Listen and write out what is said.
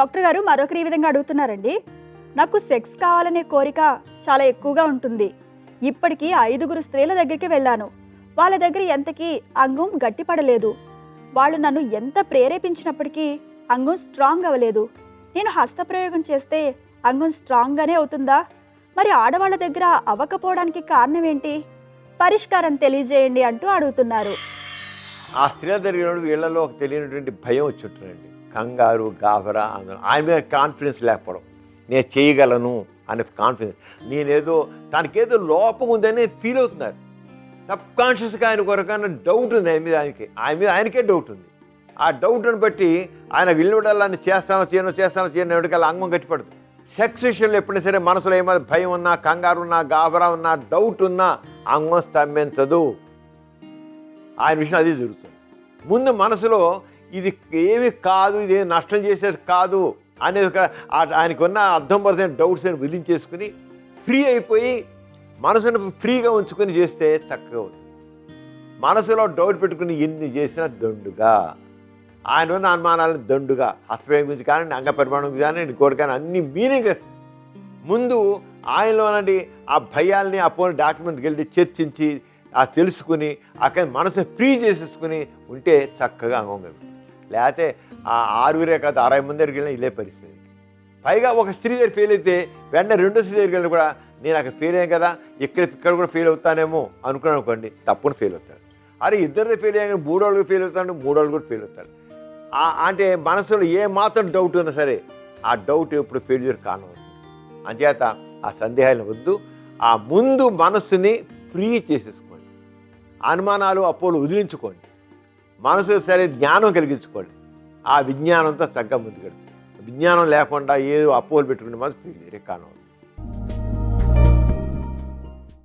Doctor గారు మరొకరు ఈ విధంగా అడుగుతున్నారండి. నాకు సెక్స్ కావాలనే కోరిక చాలా ఎక్కువగా ఉంటుంది. ఇప్పటికీ 5గురు స్త్రీల దగ్గరికి వెళ్ళాను. వాళ్ళ దగ్గర ఎంతకీ అంగం గట్టిపడలేదు. వాళ్ళు నన్ను ఎంత ప్రేరేపించినప్పటికీ అంగం స్ట్రాంగ్ అవ్వలేదు. నేను హస్తప్రయోగం చేస్తే అంగం స్ట్రాంగ్గానే అవుతుందా? మరి ఆడవాళ్ళ దగ్గర అవ్వకపోవడానికి కారణం ఏంటి? పరిష్కారం తెలియజేయండి అంటూ అడుగుతున్నారు. ఆ స్త్రీల దగ్గర వీళ్ళలో ఒక తెలియనటువంటి భయం వచ్చి ఉంటుందండి. కంగారు, గాబరా, ఆందోళన, ఆయన మీద కాన్ఫిడెన్స్ లేకపోవడం. నేను చేయగలను అనే కాన్ఫిడెన్స్, నేనేదో తనకేదో లోపం ఉందని ఫీల్ అవుతున్నారు. సబ్కాన్షియస్గా ఆయన కొరకన్నా డౌట్ ఉంది ఆయన మీద ఆయనకే డౌట్ ఉంది. ఆ డౌట్ని బట్టి ఆయన విలువడాలని చేస్తానో చేయను ఎవరికల్లా అంగం గట్టిపడదు. సెక్స్ విషయంలో ఎప్పుడైనా సరే మనసులో ఏమైనా భయం ఉన్నా, కంగారు ఉన్నా, గాబరా ఉన్నా, డౌట్ ఉన్నా అంగం స్తంభించదు. ఆయన విషయం అది జరుగుతుంది. ముందు మనసులో ఇది ఏమి కాదు, ఇది నష్టం చేసేది కాదు అనేది ఆయనకున్న అర్థం పడుతున్న డౌట్స్ అని వదిలించేసుకుని ఫ్రీ అయిపోయి మనసును ఫ్రీగా ఉంచుకొని చేస్తే చక్కగా అవుతుంది. మనసులో డౌట్ పెట్టుకుని ఎన్ని చేసినా దండుగా, ఆయన ఉన్న అనుమానాలను దండుగా, హస్తప్రయోగం గురించి కానీ, అంగ పరిమాణం గురించి కానీ, ఇంకోటి కానీ అన్ని మీనింగ్లెస్. ముందు ఆయనలోనండి ఆ భయాల్ని అపోలో డాక్యుమెంట్కి వెళ్ళి చర్చించి తెలుసుకుని అక్కడ మనసు ఫ్రీ చేసేసుకుని ఉంటే చక్కగా అంగం కలుగుతుంది. లేకపోతే ఆ 6 కాదు 60 మంది దగ్గరికి వెళ్ళినా ఇదే పరిస్థితి. పైగా ఒక స్త్రీ దగ్గర ఫెయిల్ అయితే వెంటనే రెండో స్త్రీ దగ్గరికి వెళ్ళి కూడా నేను అక్కడ ఫెయిల్ అయ్యాను కదా, ఇక్కడ కూడా ఫెయిల్ అవుతానేమో అనుకున్నాను అనుకోండి, తప్పకుండా ఫెయిల్ అవుతాడు. అరే ఇద్దరిది ఫెయిల్ అయ్యాను, 3 వాళ్ళకి ఫెయిల్ అవుతాడు, 3 వాళ్ళు కూడా ఫెయిల్ అవుతాడు. అంటే మనసులో ఏ మాత్రం డౌట్ ఉన్నా సరే ఆ డౌట్ ఎప్పుడు ఫెయిల్యూర్ కానవుతుంది. అంచేత ఆ సందేహాలను వద్దు, ఆ ముందు మనస్సుని ఫ్రీ చేసేసుకోండి. అనుమానాలు అపోలు వదిలించుకోండి. మనసు సరే జ్ఞానం కలిగించుకోండి. ఆ విజ్ఞానంతో చక్కగా ముందుకెళ్తుంది. విజ్ఞానం లేకుండా ఏదో అపోలు పెట్టుకునే మనసు ఫెయిల్యూరే కానవుతుంది.